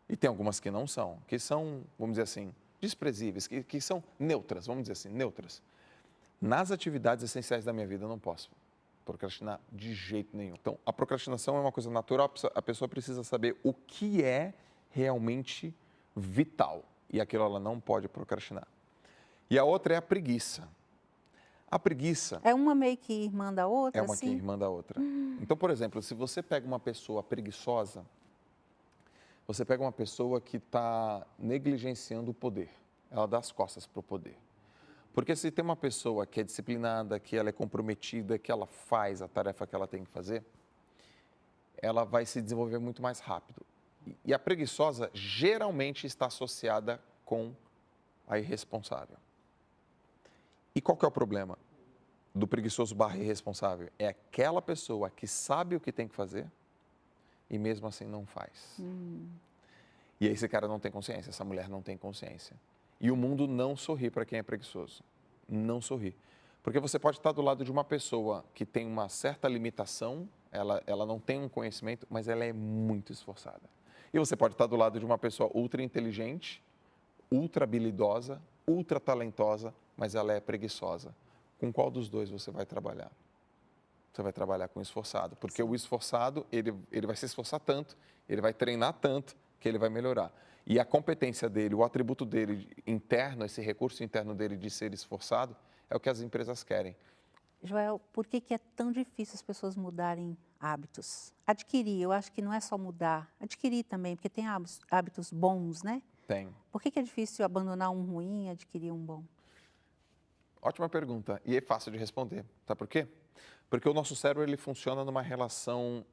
E tem algumas que não são, que são, vamos dizer assim, desprezíveis, que são neutras, vamos dizer assim, neutras. Nas atividades essenciais da minha vida eu não posso procrastinar de jeito nenhum. Então, a procrastinação é uma coisa natural, a pessoa precisa saber o que é realmente vital. E aquilo ela não pode procrastinar. E a outra é a preguiça. A preguiça... É uma meio que irmã da outra, é uma assim? que irmã da outra. Então, por exemplo, se você pega uma pessoa preguiçosa, você pega uma pessoa que está negligenciando o poder. Ela dá as costas para o poder. Porque se tem uma pessoa que é disciplinada, que ela é comprometida, que ela faz a tarefa que ela tem que fazer, ela vai se desenvolver muito mais rápido. E a preguiçosa geralmente está associada com a irresponsável. E qual que é o problema do preguiçoso / irresponsável? É aquela pessoa que sabe o que tem que fazer e mesmo assim não faz. E aí esse cara não tem consciência, essa mulher não tem consciência. E o mundo não sorri para quem é preguiçoso. Não sorri. Porque você pode estar do lado de uma pessoa que tem uma certa limitação, ela não tem um conhecimento, mas ela é muito esforçada. E você pode estar do lado de uma pessoa ultra inteligente, ultra habilidosa, ultra talentosa, mas ela é preguiçosa. Com qual dos dois você vai trabalhar? Você vai trabalhar com o esforçado, porque o esforçado, ele vai se esforçar tanto, ele vai treinar tanto, que ele vai melhorar. E a competência dele, o atributo dele interno, esse recurso interno dele de ser esforçado, é o que as empresas querem. Joel, por que que é tão difícil as pessoas mudarem hábitos? Adquirir, eu acho que não é só mudar, adquirir também, porque tem hábitos bons, né? Tem. Por que que é difícil abandonar um ruim e adquirir um bom? Ótima pergunta e é fácil de responder. Sabe por quê? Porque o nosso cérebro ele funciona numa relação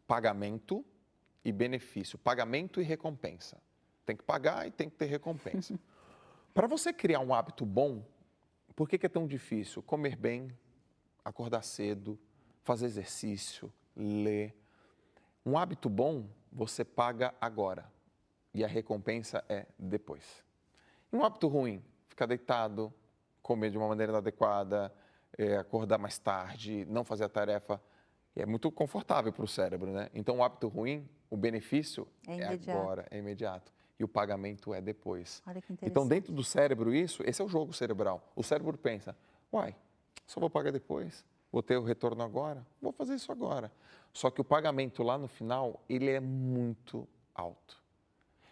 pagamento e benefício, pagamento e recompensa. Tem que pagar e tem que ter recompensa. Para você criar um hábito bom, por que que é tão difícil? Comer bem, acordar cedo, fazer exercício, ler. Um hábito bom, você paga agora e a recompensa é depois. E um hábito ruim, ficar deitado, comer de uma maneira inadequada, acordar mais tarde, não fazer a tarefa, é muito confortável para o cérebro, né? Então, o hábito ruim, o benefício é agora, é imediato. E o pagamento é depois. Olha que interessante. Então, dentro do cérebro, esse é o jogo cerebral. O cérebro pensa, uai, só vou pagar depois, vou ter o retorno agora, vou fazer isso agora. Só que o pagamento lá no final, ele é muito alto.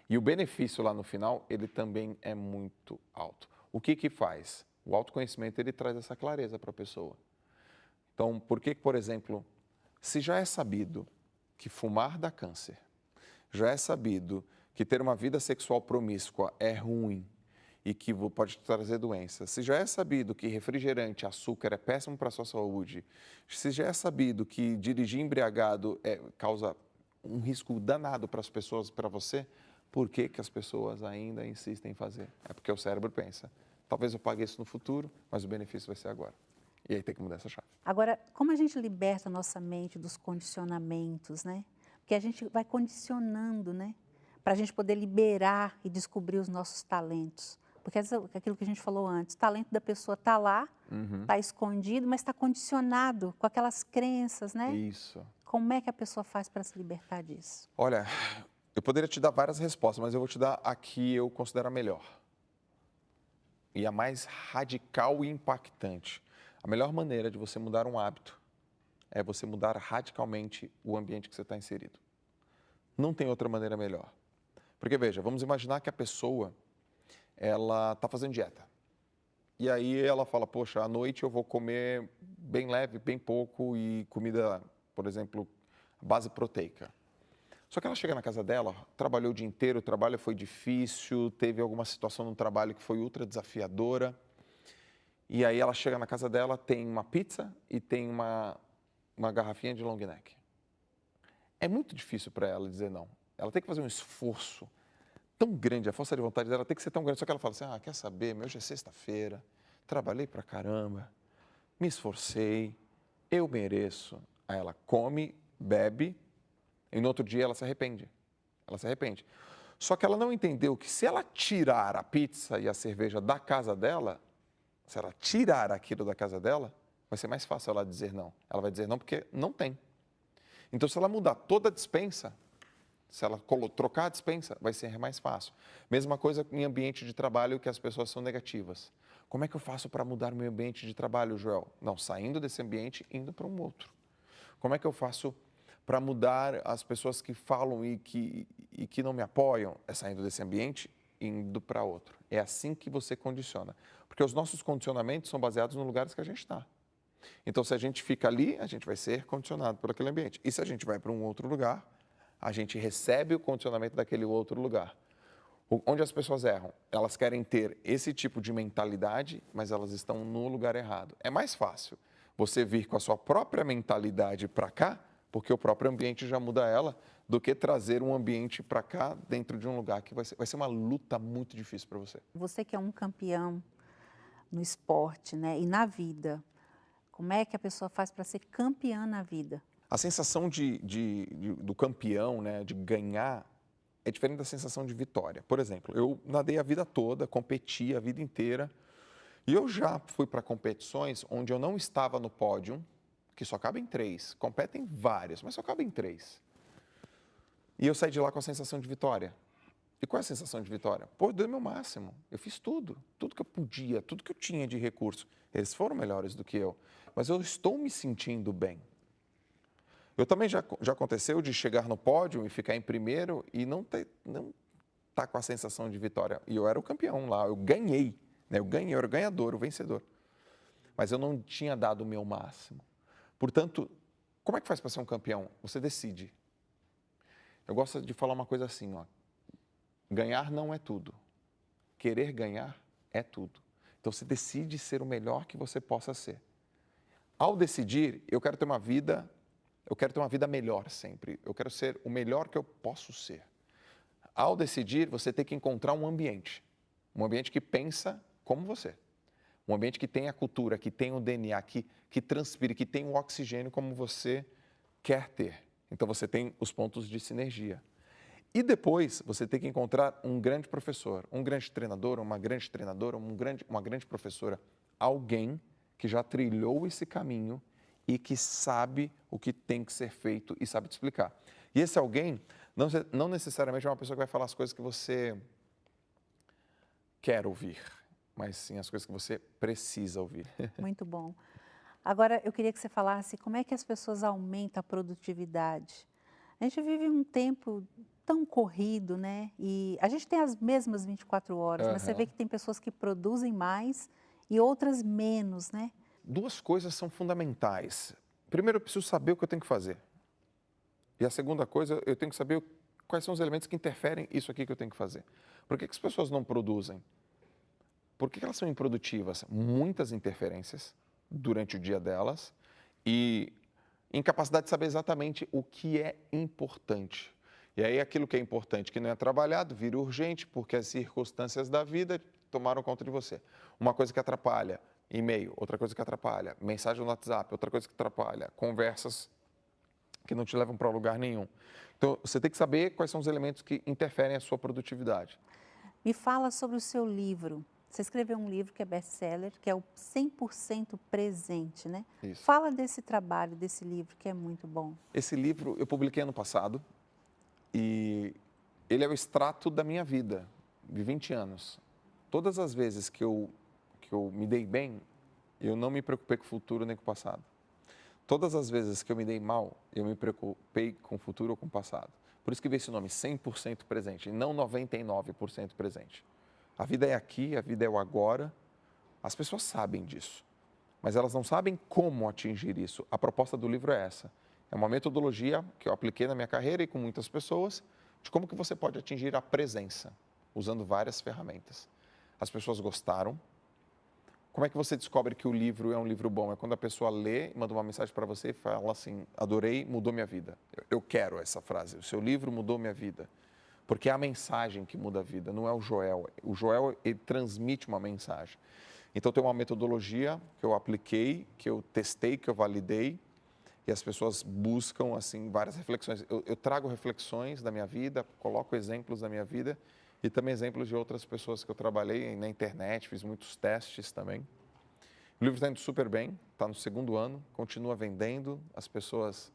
E o benefício lá no final, ele também é muito alto. O que que faz? O autoconhecimento, ele traz essa clareza para a pessoa. Então, por que, por exemplo, se já é sabido que fumar dá câncer, já é sabido que ter uma vida sexual promíscua é ruim e que pode trazer doenças, se já é sabido que refrigerante, açúcar é péssimo para a sua saúde, se já é sabido que dirigir embriagado causa um risco danado para as pessoas, para você, por que que as pessoas ainda insistem em fazer? É porque o cérebro pensa, talvez eu pague isso no futuro, mas o benefício vai ser agora. E aí tem que mudar essa chave. Agora, como a gente liberta a nossa mente dos condicionamentos, né? Porque a gente vai condicionando, né? Para a gente poder liberar e descobrir os nossos talentos. Porque aquilo que a gente falou antes, o talento da pessoa está lá, está escondido, mas está condicionado com aquelas crenças, né? Isso. Como é que a pessoa faz para se libertar disso? Olha, eu poderia te dar várias respostas, mas eu vou te dar a que eu considero a melhor. E a mais radical e impactante. A melhor maneira de você mudar um hábito é você mudar radicalmente o ambiente que você está inserido. Não tem outra maneira melhor. Porque, veja, vamos imaginar que a pessoa, ela está fazendo dieta. E aí ela fala, poxa, à noite eu vou comer bem leve, bem pouco e comida, por exemplo, base proteica. Só que ela chega na casa dela, trabalhou o dia inteiro, o trabalho foi difícil, teve alguma situação no trabalho que foi ultra desafiadora. E aí ela chega na casa dela, tem uma pizza e tem uma garrafinha de long neck. É muito difícil para ela dizer não. Ela tem que fazer um esforço tão grande, a força de vontade dela tem que ser tão grande. Só que ela fala assim, quer saber, hoje é sexta-feira, trabalhei pra caramba, me esforcei, eu mereço. Aí ela come, bebe, e no outro dia ela se arrepende. Ela se arrepende. Só que ela não entendeu que se ela tirar a pizza e a cerveja da casa dela, se ela tirar aquilo da casa dela, vai ser mais fácil ela dizer não. Ela vai dizer não porque não tem. Então, se ela mudar toda a despensa, se ela trocar a despensa, vai ser mais fácil. Mesma coisa em ambiente de trabalho que as pessoas são negativas. Como é que eu faço para mudar o meu ambiente de trabalho, Joel? Não, saindo desse ambiente, indo para um outro. Como é que eu faço para mudar as pessoas que falam e que não me apoiam? É saindo desse ambiente, indo para outro. É assim que você condiciona. Porque os nossos condicionamentos são baseados nos lugares que a gente está. Então, se a gente fica ali, a gente vai ser condicionado por aquele ambiente. E se a gente vai para um outro lugar, a gente recebe o condicionamento daquele outro lugar. Onde as pessoas erram? Elas querem ter esse tipo de mentalidade, mas elas estão no lugar errado. É mais fácil você vir com a sua própria mentalidade para cá, porque o próprio ambiente já muda ela, do que trazer um ambiente para cá dentro de um lugar que vai ser uma luta muito difícil para você. Você que é um campeão no esporte, né, e na vida, como é que a pessoa faz para ser campeã na vida? A sensação do campeão, né, de ganhar, é diferente da sensação de vitória. Por exemplo, eu nadei a vida toda, competi a vida inteira, e eu já fui para competições onde eu não estava no pódio, que só cabem 3, competem vários, mas só cabem 3. E eu saí de lá com a sensação de vitória. E qual é a sensação de vitória? Pô, eu dei o meu máximo, eu fiz tudo que eu podia, tudo que eu tinha de recurso. Eles foram melhores do que eu, mas eu estou me sentindo bem. Eu também já aconteceu de chegar no pódio e ficar em primeiro e não tá com a sensação de vitória. E eu era o campeão lá, eu ganhei, né? Eu era o ganhador, o vencedor. Mas eu não tinha dado o meu máximo. Portanto, como é que faz para ser um campeão? Você decide. Eu gosto de falar uma coisa assim, ó. Ganhar não é tudo. Querer ganhar é tudo. Então, você decide ser o melhor que você possa ser. Ao decidir, eu quero ter uma vida melhor sempre. Eu quero ser o melhor que eu posso ser. Ao decidir, você tem que encontrar um ambiente que pensa como você. Um ambiente que tem a cultura, que tem o DNA, que transpire, que tem o oxigênio como você quer ter. Então, você tem os pontos de sinergia. E depois, você tem que encontrar um grande professor, um grande treinador, uma grande treinadora, uma grande professora. Alguém que já trilhou esse caminho e que sabe o que tem que ser feito e sabe te explicar. E esse alguém não necessariamente é uma pessoa que vai falar as coisas que você quer ouvir, mas sim as coisas que você precisa ouvir. Muito bom. Agora, eu queria que você falasse como é que as pessoas aumentam a produtividade. A gente vive um tempo tão corrido, né? E a gente tem as mesmas 24 horas, mas você vê que tem pessoas que produzem mais e outras menos, né? Duas coisas são fundamentais. Primeiro, eu preciso saber o que eu tenho que fazer. E a segunda coisa, eu tenho que saber quais são os elementos que interferem isso aqui que eu tenho que fazer. Por que as pessoas não produzem? Por que elas são improdutivas? Muitas interferências durante o dia delas e incapacidade de saber exatamente o que é importante. E aí aquilo que é importante, que não é trabalhado, vira urgente porque as circunstâncias da vida tomaram conta de você. Uma coisa que atrapalha, e-mail, outra coisa que atrapalha, mensagem no WhatsApp, outra coisa que atrapalha, conversas que não te levam para lugar nenhum. Então, você tem que saber quais são os elementos que interferem a sua produtividade. Me fala sobre o seu livro. Você escreveu um livro que é best-seller, que é o 100% presente, né? Isso. Fala desse trabalho, desse livro, que é muito bom. Esse livro eu publiquei ano passado e ele é o extrato da minha vida, de 20 anos. Todas as vezes que eu me dei bem, eu não me preocupei com o futuro nem com o passado. Todas as vezes que eu me dei mal, eu me preocupei com o futuro ou com o passado. Por isso que veio esse nome, 100% presente, e não 99% presente. A vida é aqui, a vida é o agora. As pessoas sabem disso, mas elas não sabem como atingir isso. A proposta do livro é essa. É uma metodologia que eu apliquei na minha carreira e com muitas pessoas, de como que você pode atingir a presença, usando várias ferramentas. As pessoas gostaram. Como é que você descobre que o livro é um livro bom? É quando a pessoa lê, manda uma mensagem para você e fala assim, adorei, mudou minha vida. Eu quero essa frase, o seu livro mudou minha vida. Porque é a mensagem que muda a vida, não é o Joel. O Joel, ele transmite uma mensagem. Então, tem uma metodologia que eu apliquei, que eu testei, que eu validei, e as pessoas buscam, assim, várias reflexões. Eu trago reflexões da minha vida, coloco exemplos da minha vida e também exemplos de outras pessoas que eu trabalhei na internet, fiz muitos testes também. O livro está indo super bem, está no 2º ano, continua vendendo, as pessoas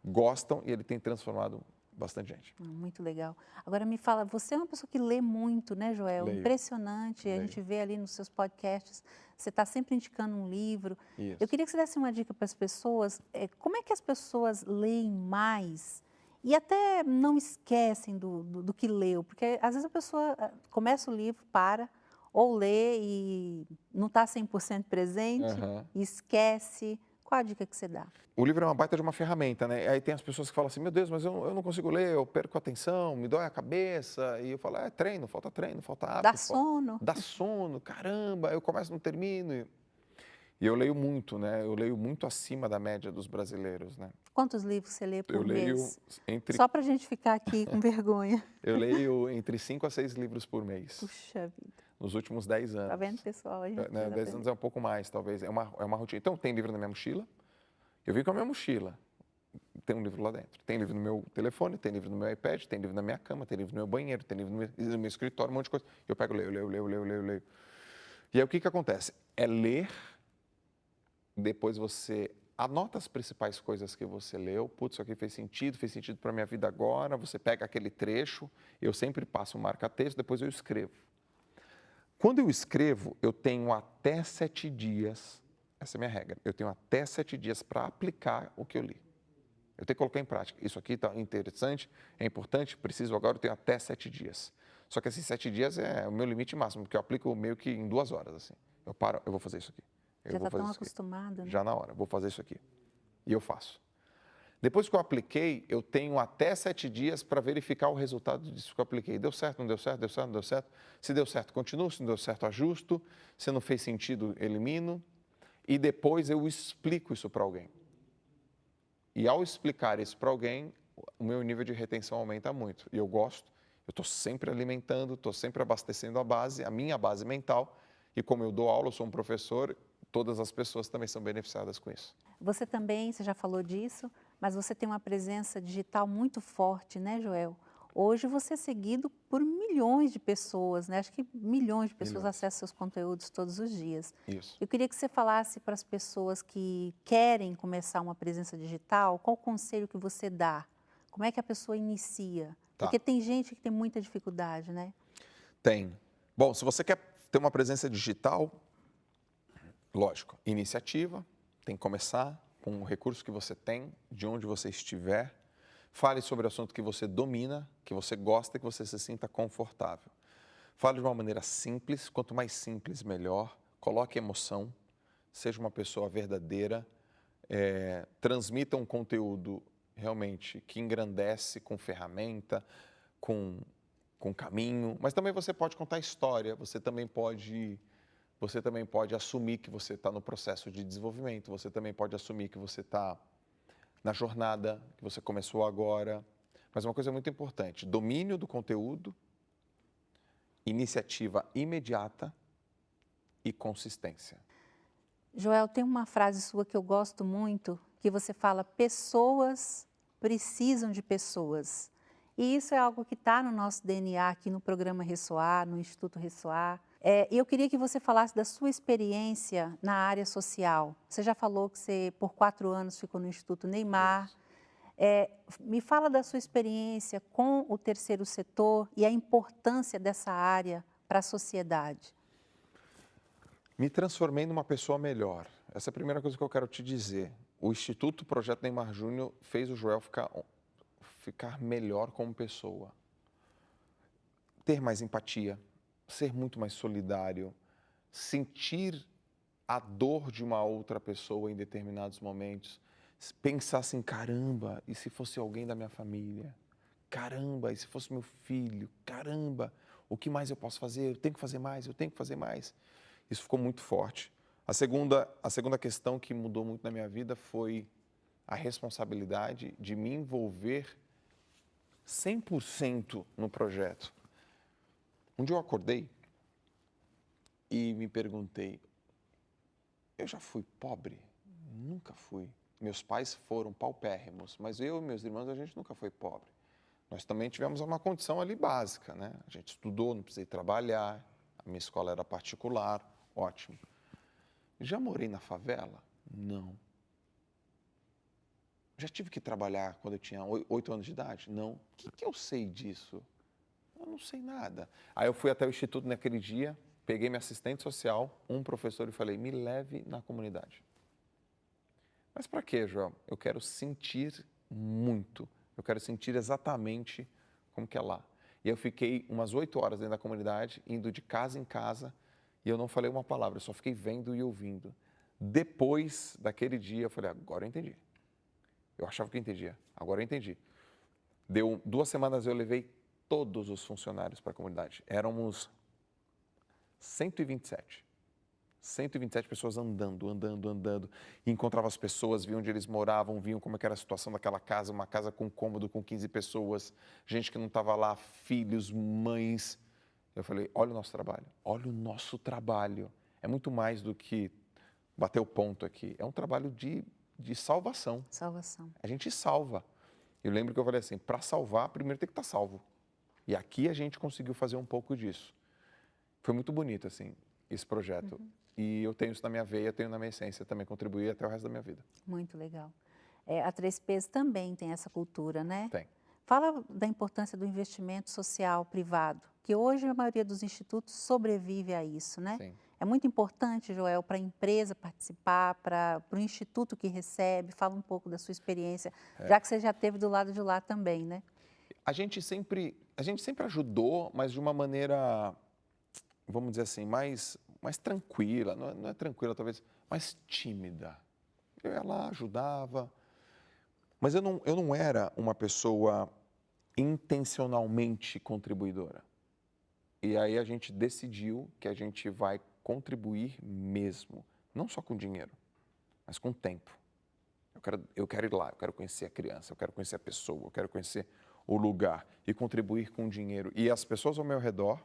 gostam e ele tem transformado bastante gente. Muito legal. Agora me fala, você é uma pessoa que lê muito, né, Joel? Leio. Impressionante, Leio. a gente vê ali nos seus podcasts, você está sempre indicando um livro. Isso. Eu queria que você desse uma dica para as pessoas, como é que as pessoas leem mais e até não esquecem do que leu? Porque às vezes a pessoa começa o livro, para, ou lê e não está 100% presente, e esquece. Qual a dica que você dá? O livro é uma baita de uma ferramenta, né? Aí tem as pessoas que falam assim, meu Deus, mas eu não consigo ler, eu perco a atenção, me dói a cabeça. E eu falo, treino, falta hábito. Dá sono. Dá sono, caramba, eu começo e não termino. E eu leio muito, né? Eu leio muito acima da média dos brasileiros, né? Quantos livros você lê por mês? Só para a gente ficar aqui com vergonha. Eu leio entre 5 a 6 livros por mês. Puxa vida. Nos últimos 10 anos. Tá vendo, pessoal? A gente 10 anos é um pouco mais, talvez. É uma rotina. Então, tem livro na minha mochila. Eu vim com a minha mochila. Tem um livro lá dentro. Tem livro no meu telefone, tem livro no meu iPad, tem livro na minha cama, tem livro no meu banheiro, tem livro no meu escritório, um monte de coisa. Eu pego, leio. E aí, o que acontece? É ler, depois você anota as principais coisas que você leu. Putz, isso aqui fez sentido para a minha vida agora. Você pega aquele trecho, eu sempre passo um marca-texto, depois eu escrevo. Quando eu escrevo, eu tenho até 7 dias, essa é a minha regra, eu tenho até 7 dias para aplicar o que eu li. Eu tenho que colocar em prática. Isso aqui está interessante, é importante, preciso agora, eu tenho até 7 dias. Só que esses 7 dias é o meu limite máximo, porque eu aplico meio que em 2 horas, assim. Eu paro, eu vou fazer isso aqui. Já está tão acostumado, né? Já na hora, vou fazer isso aqui. E eu faço. Depois que eu apliquei, eu tenho até 7 dias para verificar o resultado disso que eu apliquei. Deu certo, não deu certo, deu certo, não deu certo. Se deu certo, continuo. Se não deu certo, ajusto. Se não fez sentido, elimino. E depois eu explico isso para alguém. E ao explicar isso para alguém, o meu nível de retenção aumenta muito. E eu gosto. Eu estou sempre alimentando, estou sempre abastecendo a minha base mental. E como eu dou aula, eu sou um professor, todas as pessoas também são beneficiadas com isso. Você também, você já falou disso, mas você tem uma presença digital muito forte, né, Joel? Hoje você é seguido por milhões de pessoas, né? Acho que milhões de pessoas acessam seus conteúdos todos os dias. Isso. Eu queria que você falasse para as pessoas que querem começar uma presença digital, qual o conselho que você dá? Como é que a pessoa inicia? Tá. Porque tem gente que tem muita dificuldade, né? Tem. Bom, se você quer ter uma presença digital, lógico, iniciativa, tem que começar com o recurso que você tem, de onde você estiver. Fale sobre o assunto que você domina, que você gosta, que você se sinta confortável. Fale de uma maneira simples, quanto mais simples, melhor. Coloque emoção, seja uma pessoa verdadeira, transmita um conteúdo realmente que engrandece com ferramenta, com caminho, mas também você pode contar história, você também pode assumir que você está no processo de desenvolvimento, você também pode assumir que você está na jornada, que você começou agora. Mas uma coisa muito importante, domínio do conteúdo, iniciativa imediata e consistência. Joel, tem uma frase sua que eu gosto muito, que você fala, pessoas precisam de pessoas. E isso é algo que está no nosso DNA aqui no programa Ressoar, no Instituto Ressoar. E eu queria que você falasse da sua experiência na área social. Você já falou que você, por 4 anos, ficou no Instituto Neymar. Me fala da sua experiência com o terceiro setor e a importância dessa área para a sociedade. Me transformei numa pessoa melhor. Essa é a primeira coisa que eu quero te dizer. O Instituto Projeto Neymar Júnior fez o Joel ficar melhor como pessoa. Ter mais empatia, ser muito mais solidário, sentir a dor de uma outra pessoa em determinados momentos, pensar assim, caramba, e se fosse alguém da minha família? Caramba, e se fosse meu filho? Caramba, o que mais eu posso fazer? Eu tenho que fazer mais, eu tenho que fazer mais. Isso ficou muito forte. A segunda questão que mudou muito na minha vida foi a responsabilidade de me envolver 100% no projeto. Um dia eu acordei e me perguntei, eu já fui pobre? Nunca fui. Meus pais foram paupérrimos, mas eu e meus irmãos, a gente nunca foi pobre. Nós também tivemos uma condição ali básica, né? A gente estudou, não precisei trabalhar, a minha escola era particular, ótimo. Já morei na favela? Não. Já tive que trabalhar quando eu tinha 8 anos de idade? Não. O que eu sei disso? Eu não sei nada. Aí eu fui até o Instituto naquele dia, peguei minha assistente social, um professor e falei, me leve na comunidade. Mas para quê, Joel? Eu quero sentir muito. Eu quero sentir exatamente como que é lá. E eu fiquei umas 8 horas dentro da comunidade, indo de casa em casa, e eu não falei uma palavra, eu só fiquei vendo e ouvindo. Depois daquele dia, eu falei, agora eu entendi. Eu achava que eu entendia, agora eu entendi. Deu 2 semanas, eu levei todos os funcionários para a comunidade. Éramos 127. 127 pessoas andando. E encontrava as pessoas, viam onde eles moravam, viam como era a situação daquela casa, uma casa com cômodo com 15 pessoas, gente que não estava lá, filhos, mães. Eu falei, olha o nosso trabalho, olha o nosso trabalho. É muito mais do que bater o ponto aqui, é um trabalho de salvação. Salvação. A gente salva. Eu lembro que eu falei assim, para salvar, primeiro tem que estar salvo. E aqui a gente conseguiu fazer um pouco disso. Foi muito bonito, assim, esse projeto. E eu tenho isso na minha veia, tenho na minha essência, também contribuí até o resto da minha vida. Muito legal. A 3Ps também tem essa cultura, né? Tem. Fala da importância do investimento social privado, que hoje a maioria dos institutos sobrevive a isso, né? Sim. É muito importante, Joel, para a empresa participar, para o instituto que recebe. Fala um pouco da sua experiência, já que você já esteve do lado de lá também, né? A gente sempre ajudou, mas de uma maneira, vamos dizer assim, mais tranquila, não é tranquila talvez, mais tímida. Eu ia lá, ajudava, mas eu não era uma pessoa intencionalmente contribuidora. E aí a gente decidiu que a gente vai contribuir mesmo, não só com dinheiro, mas com tempo. Eu quero ir lá, eu quero conhecer a criança, eu quero conhecer a pessoa, eu quero conhecer o lugar e contribuir com dinheiro. E as pessoas ao meu redor,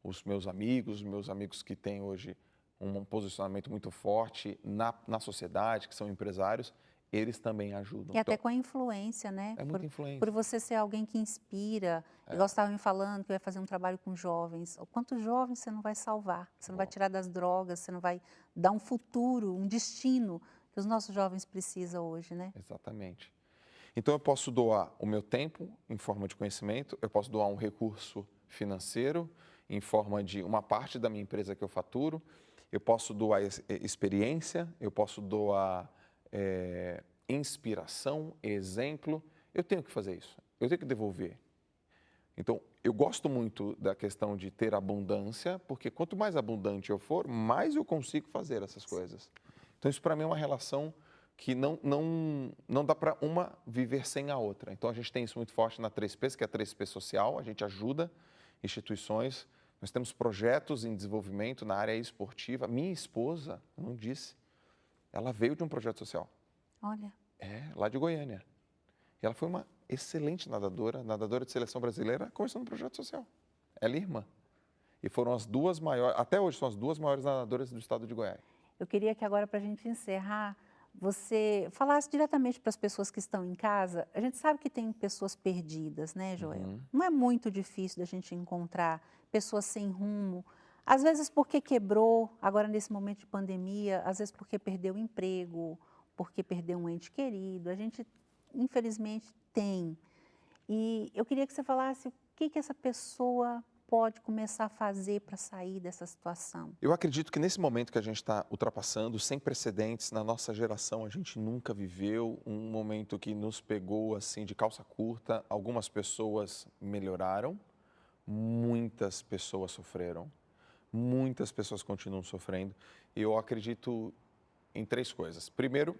os meus amigos que têm hoje um posicionamento muito forte na sociedade, que são empresários, eles também ajudam. E até com a influência, né? É muita influência. Por você ser alguém que inspira. Igual você estava me falando que eu ia fazer um trabalho com jovens. Quantos jovens você não vai salvar? Você não vai tirar das drogas, você não vai dar um futuro, um destino que os nossos jovens precisam hoje, né? Exatamente. Então eu posso doar o meu tempo em forma de conhecimento, eu posso doar um recurso financeiro em forma de uma parte da minha empresa que eu faturo, eu posso doar experiência, eu posso doar inspiração, exemplo. Eu tenho que fazer isso, eu tenho que devolver. Então, eu gosto muito da questão de ter abundância, porque quanto mais abundante eu for, mais eu consigo fazer essas coisas. Então, isso para mim é uma relação que não dá para uma viver sem a outra. Então, a gente tem isso muito forte na 3Ps, que é a 3P social, a gente ajuda instituições, nós temos projetos em desenvolvimento na área esportiva. Minha esposa, eu não disse, ela veio de um projeto social. Olha. Lá de Goiânia. E ela foi uma excelente nadadora de seleção brasileira, começou no projeto social. Ela é irmã. E foram as duas maiores, até hoje são as duas maiores nadadoras do estado de Goiás. Eu queria que agora, para a gente encerrar, você falasse diretamente para as pessoas que estão em casa. A gente sabe que tem pessoas perdidas, né, Joel? Não é muito difícil da gente encontrar pessoas sem rumo. Às vezes porque quebrou, agora nesse momento de pandemia, às vezes porque perdeu o emprego, porque perdeu um ente querido. A gente, infelizmente, tem. E eu queria que você falasse o que essa pessoa pode começar a fazer para sair dessa situação. Eu acredito que nesse momento que a gente está ultrapassando, sem precedentes, na nossa geração, a gente nunca viveu um momento que nos pegou assim de calça curta. Algumas pessoas melhoraram, muitas pessoas sofreram. Muitas pessoas continuam sofrendo. Eu acredito em 3 coisas. Primeiro,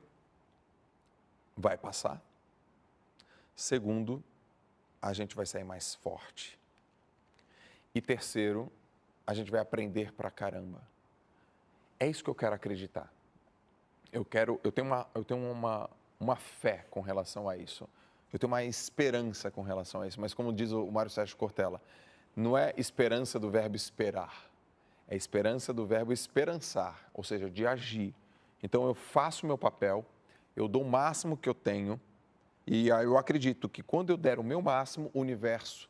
vai passar. Segundo, a gente vai sair mais forte. E terceiro, a gente vai aprender pra caramba. É isso que eu quero acreditar. Eu tenho uma fé com relação a isso. Eu tenho uma esperança com relação a isso. Mas como diz o Mário Sérgio Cortella, não é esperança do verbo esperar. É esperança do verbo esperançar, ou seja, de agir. Então, eu faço o meu papel, eu dou o máximo que eu tenho e eu acredito que quando eu der o meu máximo, o universo,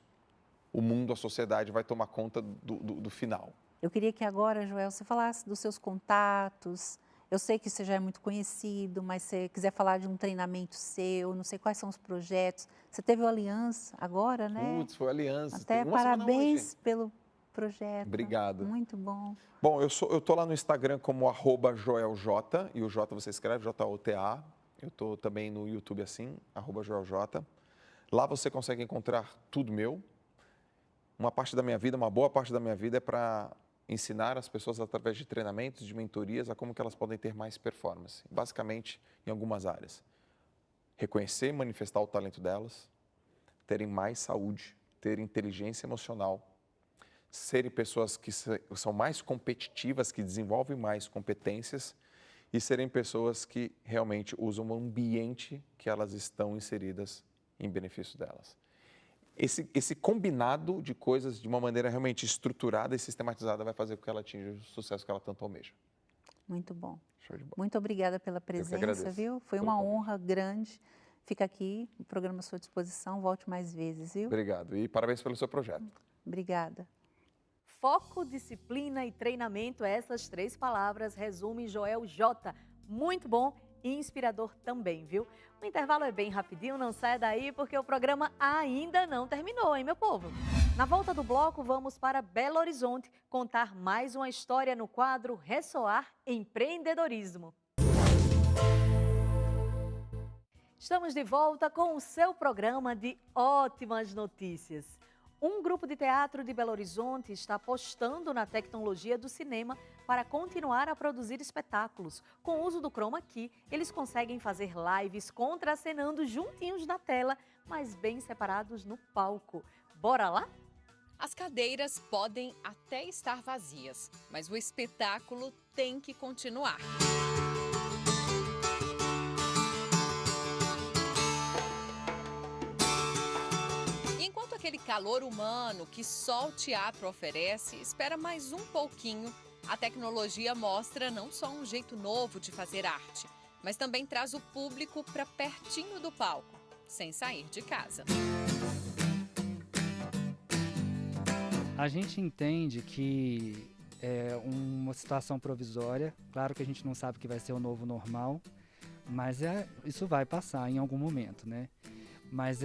o mundo, a sociedade vai tomar conta do final. Eu queria que agora, Joel, você falasse dos seus contatos. Eu sei que você já é muito conhecido, mas se você quiser falar de um treinamento seu, não sei quais são os projetos. Você teve o Aliança agora, né? Putz, foi Aliança. Até parabéns pelo projeto. Obrigado. Muito bom. Bom, eu tô lá no Instagram como @JoelJ, e o J você escreve J-O-T-A. Eu tô também no YouTube assim, @JoelJ. Lá você consegue encontrar tudo meu. Uma parte da minha vida, uma boa parte da minha vida é para ensinar as pessoas através de treinamentos, de mentorias, a como que elas podem ter mais performance. Basicamente, em algumas áreas. Reconhecer e manifestar o talento delas, terem mais saúde, terem inteligência emocional, serem pessoas que são mais competitivas, que desenvolvem mais competências e serem pessoas que realmente usam o ambiente que elas estão inseridas em benefício delas. Esse combinado de coisas de uma maneira realmente estruturada e sistematizada vai fazer com que ela atinja o sucesso que ela tanto almeja. Muito bom. Show de bola. Muito obrigada pela presença, viu? Foi uma honra grande. Fica aqui, o programa à sua disposição. Volte mais vezes, viu? Obrigado. E parabéns pelo seu projeto. Obrigada. Foco, disciplina e treinamento, essas 3 palavras resumem Joel J. Muito bom e inspirador também, viu? O intervalo é bem rapidinho, não saia daí porque o programa ainda não terminou, hein, meu povo? Na volta do bloco, vamos para Belo Horizonte contar mais uma história no quadro Ressoar Empreendedorismo. Estamos de volta com o seu programa de ótimas notícias. Um grupo de teatro de Belo Horizonte está apostando na tecnologia do cinema para continuar a produzir espetáculos. Com o uso do Chroma Key, eles conseguem fazer lives contracenando juntinhos na tela, mas bem separados no palco. Bora lá? As cadeiras podem até estar vazias, mas o espetáculo tem que continuar. E enquanto aquele calor humano que só o teatro oferece espera mais um pouquinho, a tecnologia mostra não só um jeito novo de fazer arte, mas também traz o público para pertinho do palco, sem sair de casa. A gente entende que é uma situação provisória, claro que a gente não sabe o que vai ser o novo normal, mas isso vai passar em algum momento, né? Mas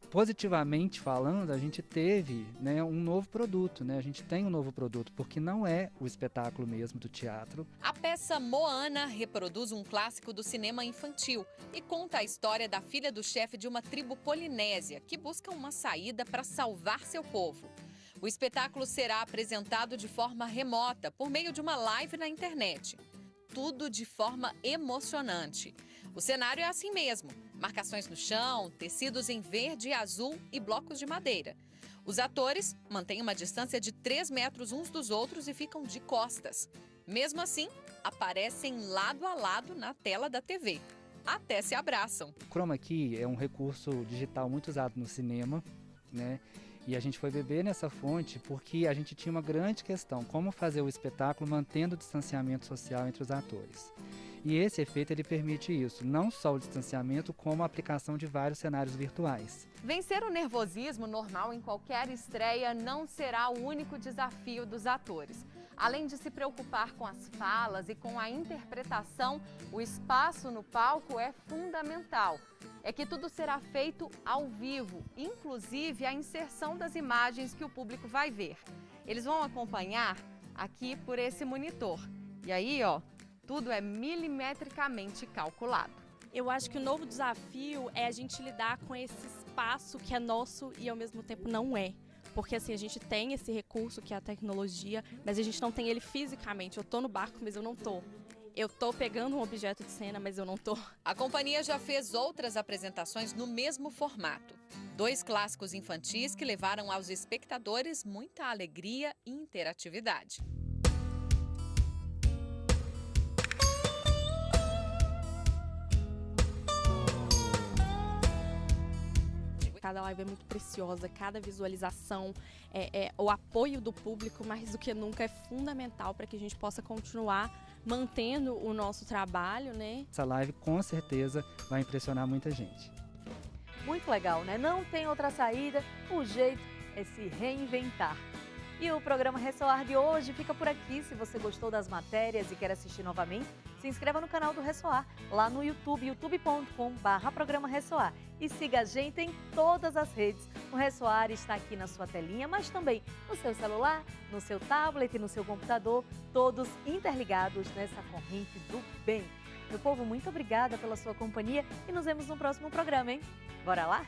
positivamente falando, a gente teve, né, um novo produto, né? A gente tem um novo produto, porque não é o espetáculo mesmo do teatro. A peça Moana reproduz um clássico do cinema infantil e conta a história da filha do chefe de uma tribo polinésia que busca uma saída para salvar seu povo. O espetáculo será apresentado de forma remota, por meio de uma live na internet. Tudo de forma emocionante. O cenário é assim mesmo: marcações no chão, tecidos em verde e azul e blocos de madeira. Os atores mantêm uma distância de 3 metros uns dos outros e ficam de costas. Mesmo assim, aparecem lado a lado na tela da TV. Até se abraçam. O Chroma Key é um recurso digital muito usado no cinema, né? E a gente foi beber nessa fonte porque a gente tinha uma grande questão: como fazer o espetáculo mantendo o distanciamento social entre os atores. E esse efeito ele permite isso, não só o distanciamento, como a aplicação de vários cenários virtuais. Vencer o nervosismo normal em qualquer estreia não será o único desafio dos atores. Além de se preocupar com as falas e com a interpretação, o espaço no palco é fundamental. É que tudo será feito ao vivo, inclusive a inserção das imagens que o público vai ver. Eles vão acompanhar aqui por esse monitor. E aí, ó, tudo é milimetricamente calculado. Eu acho que o novo desafio é a gente lidar com esse espaço que é nosso e ao mesmo tempo não é. Porque assim, a gente tem esse recurso que é a tecnologia, mas a gente não tem ele fisicamente. Eu tô no barco, mas eu não tô. Eu tô pegando um objeto de cena, mas eu não tô. A companhia já fez outras apresentações no mesmo formato. 2 clássicos infantis que levaram aos espectadores muita alegria e interatividade. Cada live é muito preciosa, cada visualização, o apoio do público, mais do que nunca, é fundamental para que a gente possa continuar mantendo o nosso trabalho, né? Essa live com certeza vai impressionar muita gente. Muito legal, né? Não tem outra saída, o jeito é se reinventar. E o programa Ressoar de hoje fica por aqui. Se você gostou das matérias e quer assistir novamente, se inscreva no canal do Ressoar, lá no YouTube, youtube.com/programa Ressoar. E siga a gente em todas as redes. O Ressoar está aqui na sua telinha, mas também no seu celular, no seu tablet, no seu computador, todos interligados nessa corrente do bem. Meu povo, muito obrigada pela sua companhia e nos vemos no próximo programa, hein? Bora lá?